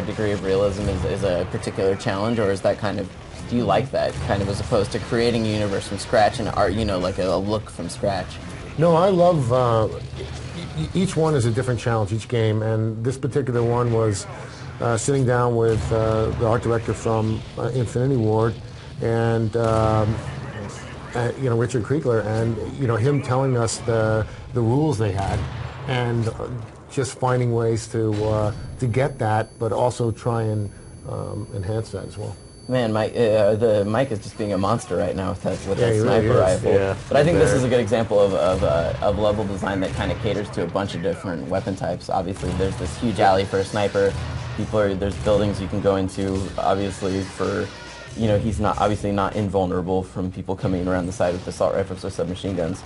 degree of realism is a particular challenge, or is that kind of, do you like that kind of as opposed to creating a universe from scratch and art, you know, like a look from scratch? No, I love, each one is a different challenge, each game, and this particular one was sitting down with the art director from Infinity Ward and you know, Richard Kriegler, and you know, him telling us the rules they had, and just finding ways to get that, but also try and enhance that as well. Man, the Mike is just being a monster right now with that sniper really rifle. Yeah, but I think this is a good example of level design that kind of caters to a bunch of different weapon types. Obviously, there's this huge alley for a sniper. There's buildings you can go into. Obviously, for you know, he's not not invulnerable from people coming around the side with assault rifles or submachine guns.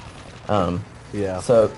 Yeah. So,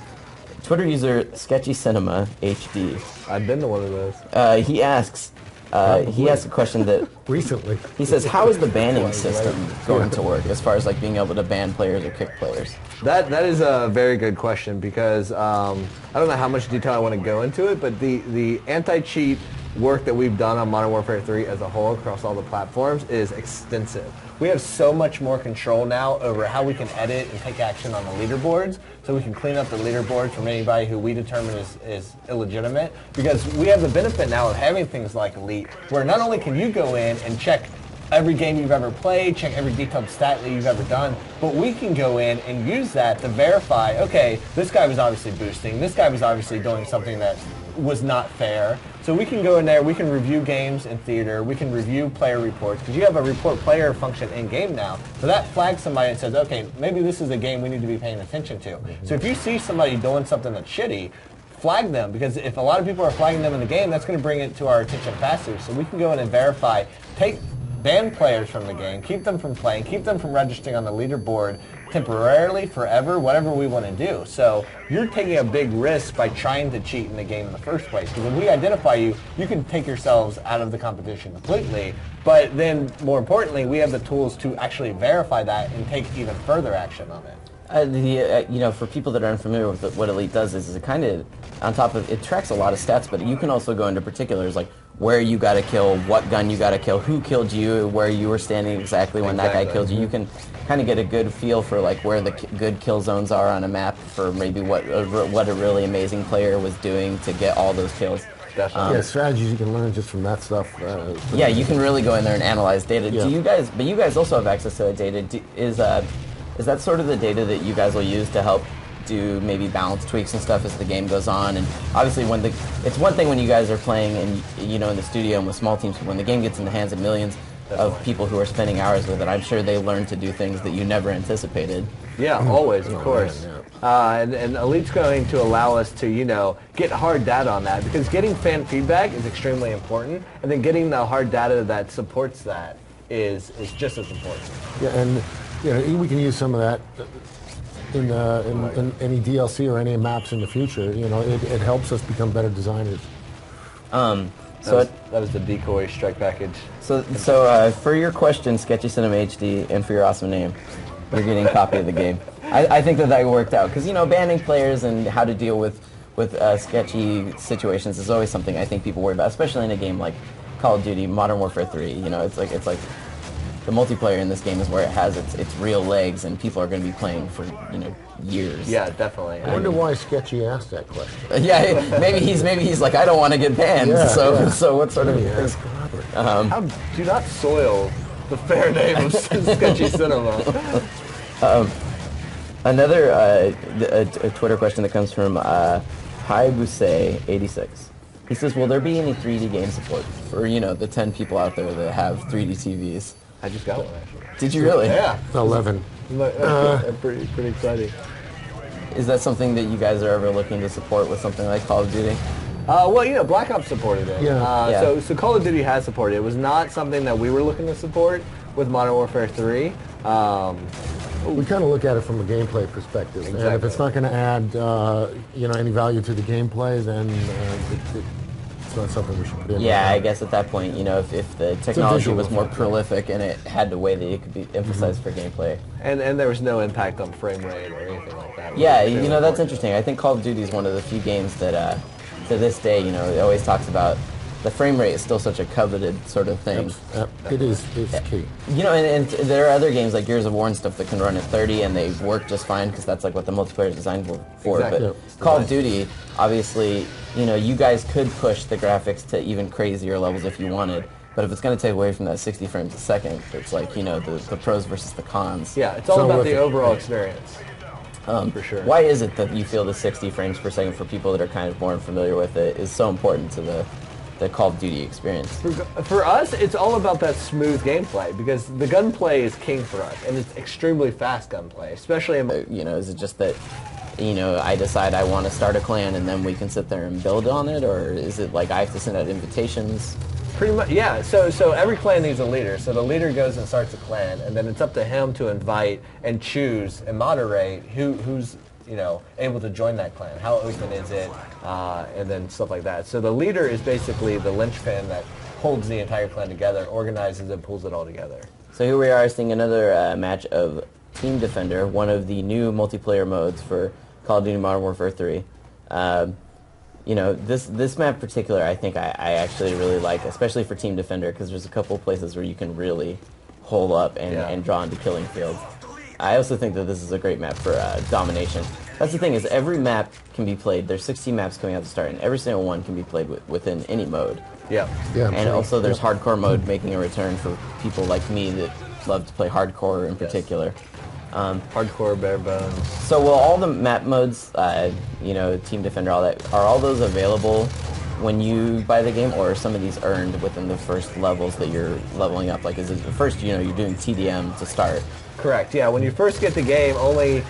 Twitter user Sketchy Cinema HD. I've been to one of those. He asks a question that Recently. he says, how is the banning system going to work as far as like being able to ban players or kick players? That is a very good question because I don't know how much detail I want to go into it, but the anti-cheat work that we've done on Modern Warfare 3 as a whole across all the platforms is extensive. We have so much more control now over how we can edit and take action on the leaderboards, so we can clean up the leaderboards from anybody who we determine is illegitimate, because we have the benefit now of having things like Elite, where not only can you go in and check every game you've ever played, check every detailed stat that you've ever done, but we can go in and use that to verify, okay, this guy was obviously boosting, this guy was obviously doing something that was not fair. So we can go in there, we can review games in theater, we can review player reports, because you have a report player function in-game now. So that flags somebody and says, okay, maybe this is a game we need to be paying attention to. So if you see somebody doing something that's shitty, flag them, because if a lot of people are flagging them in the game, that's going to bring it to our attention faster. So we can go in and verify, ban players from the game, keep them from playing, keep them from registering on the leaderboard temporarily, forever, whatever we want to do. So you're taking a big risk by trying to cheat in the game in the first place. Because when we identify you, you can take yourselves out of the competition completely. But then, more importantly, we have the tools to actually verify that and take even further action on it. You know, for people that are unfamiliar with what Elite does is it kind of, on top of, it tracks a lot of stats, but you can also go into particulars like where you got to kill, what gun you got to kill, who killed you, where you were standing exactly when that guy killed you. You can kind of get a good feel for like where the good kill zones are on a map for maybe what a really amazing player was doing to get all those kills. Definitely. Yeah, strategies you can learn just from that stuff. Yeah, you can really go in there and analyze data. Yeah. But you guys also have access to that data. Is that sort of the data that you guys will use to help do maybe balance tweaks and stuff as the game goes on? And obviously, it's one thing when you guys are playing and you know in the studio and with small teams, but when the game gets in the hands of millions of people who are spending hours with it, I'm sure they learn to do things that you never anticipated. Yeah, always, of course. Man, yeah. And Elite's going to allow us to, you know, get hard data on that, because getting fan feedback is extremely important, and then getting the hard data that supports that is just as important. Yeah, and you know, we can use some of that in any DLC or any maps in the future. You know, it helps us become better designers. That was the decoy strike package. So for your question, Sketchy Cinema HD, and for your awesome name, you're getting a copy of the game. I think that worked out, because you know, banning players and how to deal with sketchy situations is always something I think people worry about, especially in a game like Call of Duty, Modern Warfare 3. You know, it's like the multiplayer in this game is where it has its real legs, and people are going to be playing for, you know, years. Yeah, definitely. I wonder why Sketchy asked that question. Yeah, maybe he's like, I don't want to get banned. Yeah, so what sort of Do not soil the fair name of Sketchy Cinema. Another a Twitter question that comes from Haibuse86. He says, will there be any 3D game support for, you know, the 10 people out there that have 3D TVs? I just got one, actually. Did you really? Yeah. 11. Pretty exciting. Is that something that you guys are ever looking to support with something like Call of Duty? Well, you know, Black Ops supported it. Yeah. So Call of Duty has supported it. It was not something that we were looking to support with Modern Warfare 3. We kind of look at it from a gameplay perspective, Exactly. and if it's not going to add, you know, any value to the gameplay, then it's not something we should put in. Yeah, I guess at that point, you know, if the technology visual was more effect, prolific and it had a way that it could be emphasized for gameplay. And there was no impact on frame rate or anything like that. Yeah, you know, that's interesting. I think Call of Duty is one of the few games that, to this day, you know, it always talks about the frame rate is still such a coveted sort of thing. It is key. You know, and there are other games like Gears of War and stuff that can run at 30 and they work just fine because that's like what the multiplayer is designed for. Exactly. But Call of Duty, obviously, you know, you guys could push the graphics to even crazier levels if you wanted. But if it's going to take away from that 60 frames a second, it's like, you know, the pros versus the cons. Yeah, it's all about the overall experience. For sure. Why is it that you feel the 60 frames per second for people that are kind of more unfamiliar with it is so important to the Call of Duty experience? For us, it's all about that smooth gameplay because the gunplay is king for us, and it's extremely fast gunplay, especially in... You know, is it just that, you know, I decide I want to start a clan and then we can sit there and build on it, or is it like I have to send out invitations? Pretty much, yeah. So every clan needs a leader. So the leader goes and starts a clan, and then it's up to him to invite and choose and moderate who's you know able to join that clan. How open is it, and then stuff like that. So the leader is basically the linchpin that holds the entire clan together, organizes and pulls it all together. So here we are seeing another match of Team Defender, one of the new multiplayer modes for Call of Duty Modern Warfare 3. You know, this map in particular, I think I actually really like, especially for Team Defender, because there's a couple places where you can really hole up and draw into killing fields. I also think that this is a great map for domination. That's the thing, is every map can be played. There's 16 maps coming out to start, and every single one can be played within any mode. Yeah. And also there's hardcore mode making a return for people like me that love to play hardcore in particular. Hardcore, bare bones. So will all the map modes, you know, Team Defender, all that, are all those available when you buy the game, or are some of these earned within the first levels that you're leveling up? Like, is it first, you know, you're doing TDM to start? Correct, yeah. When you first get the game, only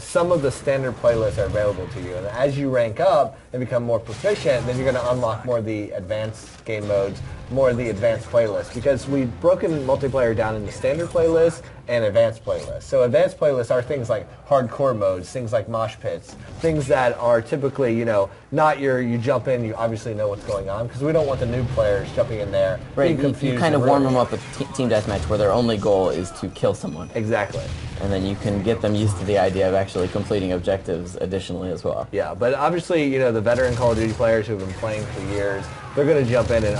some of the standard playlists are available to you. And as you rank up and become more proficient, then you're going to unlock more of the advanced game modes, more of the advanced playlists. Because we've broken multiplayer down into standard playlists and advanced playlists. So advanced playlists are things like hardcore modes, things like mosh pits, things that are typically, you know, not you jump in, you obviously know what's going on, because we don't want the new players jumping in there, right, being confused. You kind of warm them up with Team Deathmatch where their only goal is to kill someone. Exactly. And then you can get them used to the idea of actually completing objectives additionally as well. Yeah, but obviously, you know, the veteran Call of Duty players who have been playing for years, they're going to jump in and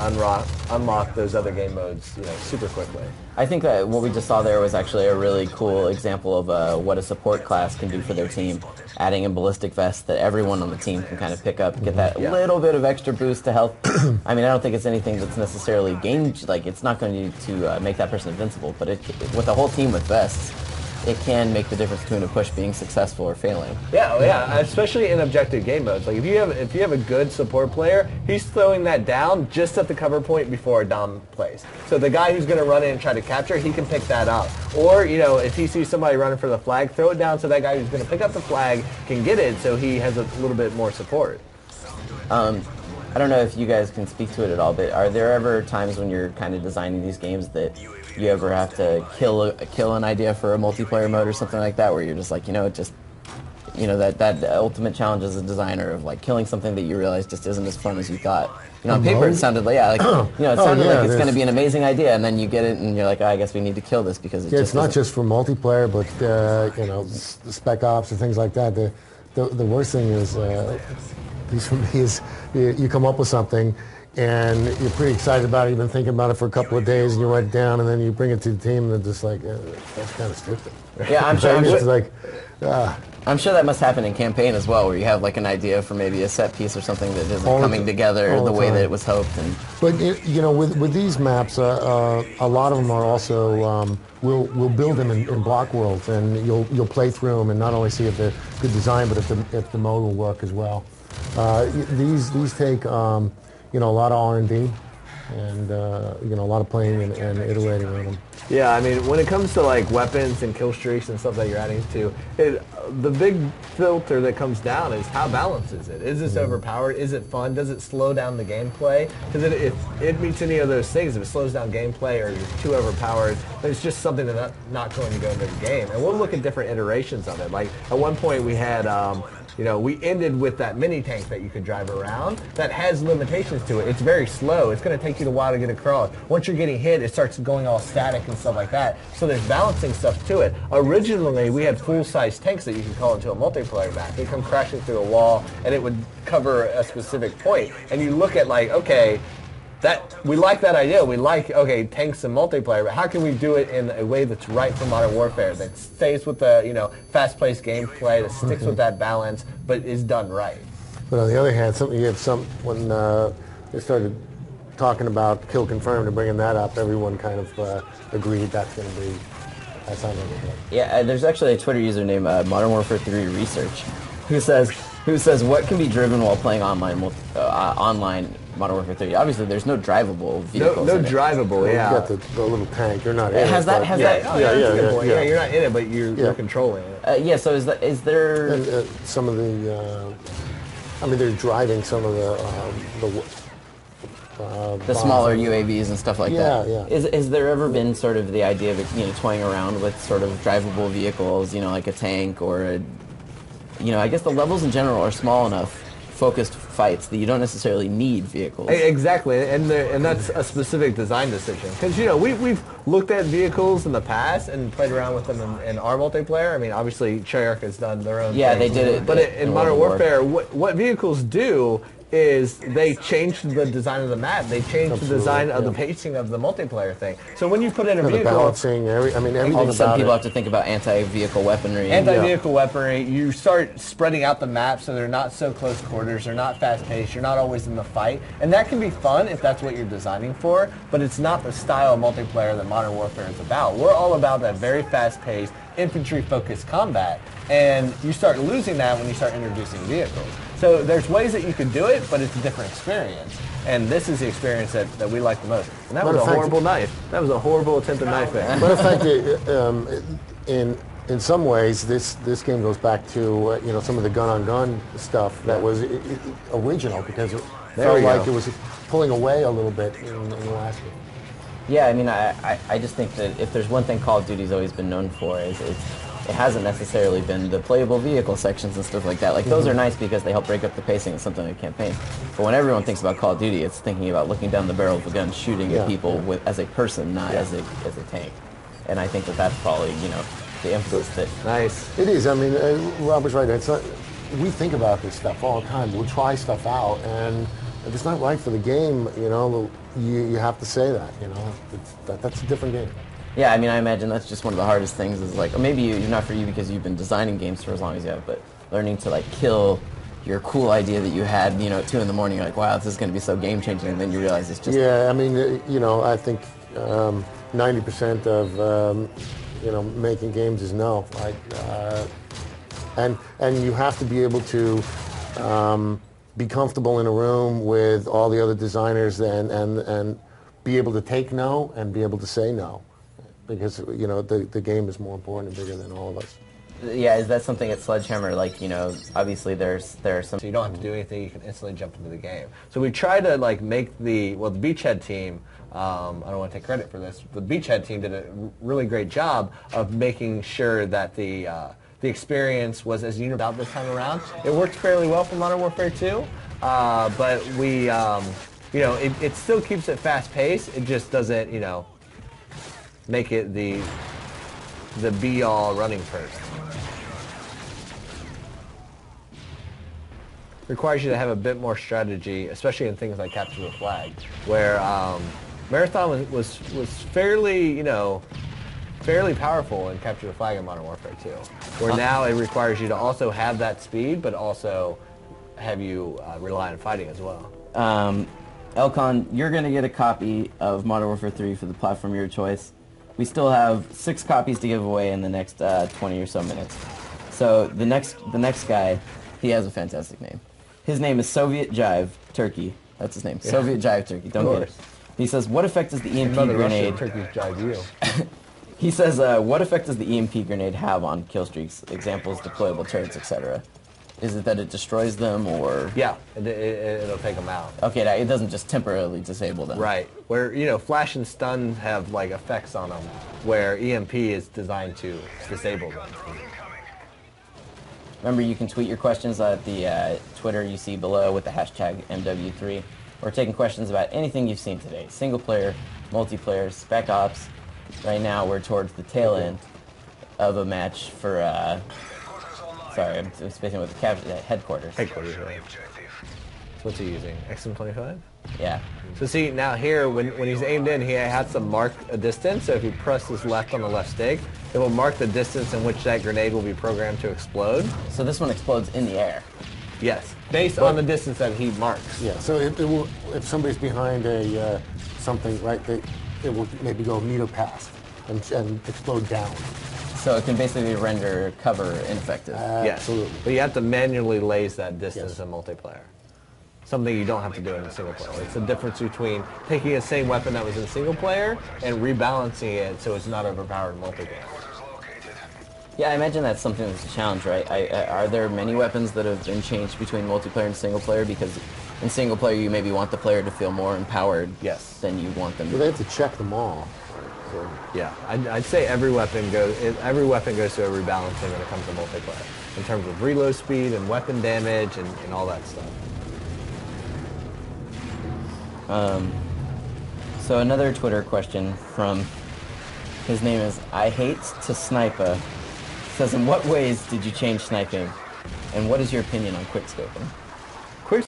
unlock those other game modes, you know, super quickly. I think that what we just saw there was actually a really cool example of what a support class can do for their team, adding a ballistic vest that everyone on the team can kind of pick up, get that little bit of extra boost to health. I mean, I don't think it's anything that's necessarily like it's not going to make that person invincible, but with a whole team with vests, it can make the difference between a push being successful or failing. Yeah, especially in objective game modes. Like if you have a good support player, he's throwing that down just at the cover point before a dom plays. So the guy who's going to run in and try to capture, he can pick that up. Or, you know, if he sees somebody running for the flag, throw it down so that guy who's going to pick up the flag can get it, so he has a little bit more support. I don't know if you guys can speak to it at all, but are there ever times when you're kind of designing these games that you ever have to kill an idea for a multiplayer mode or something like that, where you're just like, you know, that ultimate challenge as a designer of like killing something that you realize just isn't as fun as you thought. You know, on paper it sounded like, like it's going to be an amazing idea, and then you get it and you're like, oh, I guess we need to kill this because it's not just for multiplayer, but you know, spec ops and things like that. The worst thing is, at least for me, is you come up with something and you're pretty excited about it, you've been thinking about it for a couple of days, and you write it down, and then you bring it to the team, and they're just like, that's kind of stupid. Yeah, I'm sure. It's like, I'm sure that must happen in campaign as well, where you have like an idea for maybe a set piece or something that isn't coming together the way that it was hoped. But you know, with these maps, a lot of them are also we'll build them in block worlds, and you'll play through them and not only see if they're good design, but if the mode will work as well. These take you know, a lot of R&D and you know, a lot of playing and iterating on them. Yeah, I mean, when it comes to like weapons and kill streaks and stuff that you're adding to, the big filter that comes down is how balanced is it? Is this overpowered? Is it fun? Does it slow down the gameplay? Because if it meets any of those things, if it slows down gameplay or you're too overpowered, it's just something that's not going to go into the game. And we'll look at different iterations of it. Like at one point we had you know, we ended with that mini tank that you could drive around that has limitations to it. It's very slow. It's going to take you a while to get across. Once you're getting hit, it starts going all static and stuff like that. So there's balancing stuff to it. Originally, we had full-size tanks that you could call into a multiplayer map. They come crashing through a wall, and it would cover a specific point. And you look at like, okay, we like that idea. We like, okay, tanks and multiplayer, but how can we do it in a way that's right for Modern Warfare, that stays with the, fast-paced gameplay, that sticks with that balance, but is done right? But on the other hand, when they started talking about kill confirmed and bringing that up, everyone kind of agreed that's going to be. That sounds like a Yeah, there's actually a Twitter user named Modern Warfare 3 Research, who says what can be driven while playing online Modern Warfare 3. Obviously, there's no drivable vehicles. No drivable, yeah. You got the little tank. You're not in it. Has that? Yeah, you're not in it, but you're controlling it. So is there some of the? They're driving some of the smaller UAVs and stuff like that. Yeah. Is there ever been sort of the idea of toying around with sort of drivable vehicles, like a tank or I guess the levels in general are small enough, focused fights, that you don't necessarily need vehicles. Exactly, and that's a specific design decision. Because we've looked at vehicles in the past and played around with them in our multiplayer. I mean, obviously Treyarch has done their own. Yeah, thing. they did it. But in Modern Warfare, what vehicles do is they change the design of the map. They change the design of the pacing of the multiplayer thing. So when you put in a vehicle, the balancing, everything all of a sudden about people it. have to think about anti-vehicle weaponry. Anti-vehicle weaponry, you start spreading out the map so they're not so close quarters, they're not fast-paced, you're not always in the fight. And that can be fun if that's what you're designing for, but it's not the style of multiplayer that Modern Warfare is about. We're all about that very fast-paced, infantry-focused combat, and you start losing that when you start introducing vehicles. So there's ways that you could do it, but it's a different experience. And this is the experience that we like the most. And that was a horrible knife. That was a horrible attempt at knifing. But in fact, in some ways, this game goes back to some of the gun-on-gun stuff that was original, because it felt like it was pulling away a little bit in the last game. Yeah, I mean, I just think that if there's one thing Call of Duty's always been known for, is it hasn't necessarily been the playable vehicle sections and stuff like that. Like, those are nice because they help break up the pacing of something like a campaign. But when everyone thinks about Call of Duty, it's thinking about looking down the barrel of a gun, shooting at people as a person, not as a tank. And I think that's probably, the emphasis that... Nice. It is. I mean, Robert's right. It's not, we think about this stuff all the time. We'll try stuff out, and if it's not right for the game, you have to say that. That's a different game. Yeah, I mean, I imagine that's just one of the hardest things, is like, maybe not for you because you've been designing games for as long as you have, but learning to kill your cool idea that you had, at 2 in the morning, you're like, wow, this is going to be so game-changing, and then you realize it's just... Yeah, I mean, I think 90% of, making games is no. And you have to be able to be comfortable in a room with all the other designers and be able to take no and be able to say no. Because, the game is more important and bigger than all of us. Yeah, is that something at Sledgehammer, obviously there are some... So you don't have to do anything, you can instantly jump into the game. So we try to, make the Beachhead team, I don't want to take credit for this, the Beachhead team did a really great job of making sure that the experience was as universal this time around. It worked fairly well for Modern Warfare 2, but we, it still keeps it fast-paced, it just doesn't, make it the be-all running first. Requires you to have a bit more strategy, especially in things like capture the flag, where Marathon was fairly, fairly powerful in capture the flag in Modern Warfare 2, where now it requires you to also have that speed, but also have you rely on fighting as well. Elcon, you're going to get a copy of Modern Warfare 3 for the platform of your choice. We still have 6 copies to give away in the next 20 or so minutes. So the next guy, he has a fantastic name. His name is Soviet Jive Turkey. That's his name. Yeah. Soviet Jive Turkey. Don't get it. He says, what effect does the EMP grenade... Turkey's Jive you. He says, what effect does the EMP grenade have on kill streaks? Examples, deployable turrets, etc. Is it that it destroys them, or...? Yeah, it'll take them out. Okay, it doesn't just temporarily disable them. Right. Where, flash and stun have, effects on them, where EMP is designed to disable them. Remember, you can tweet your questions at the Twitter you see below with the hashtag Mw3. We're taking questions about anything you've seen today. Single player, multiplayer, Spec Ops. Right now, we're towards the tail end of a match for... Sorry, I'm speaking with the headquarters. Headquarters, right. So what's he using? XM25? Yeah. So see, now here, when he's aimed in, he has to mark a distance. So if he presses left on the left stick, it will mark the distance in which that grenade will be programmed to explode. So this one explodes in the air. Yes, based on the distance that he marks. Yeah, so it will, if somebody's behind a something, right, it will maybe go meter past and explode down. So it can basically render cover ineffective. Yes, Absolutely. but you have to manually laze that distance Yes. in multiplayer. Something you don't have to do in single player. It's the difference between taking a same weapon that was in single player and rebalancing it so it's not overpowered in multiplayer. Yeah, I imagine that's something that's a challenge, right? Are there many weapons that have been changed between multiplayer and single player? Because in single player, you maybe want the player to feel more empowered Yes. than you want them But to. they have to check them all. So, Yeah, I'd say every weapon goes through a rebalancing when it comes to multiplayer in terms of reload speed and weapon damage and all that stuff. So another Twitter question from, his name is I Hate to Sniper, says, in what ways did you change sniping? And what is your opinion on quickscoping?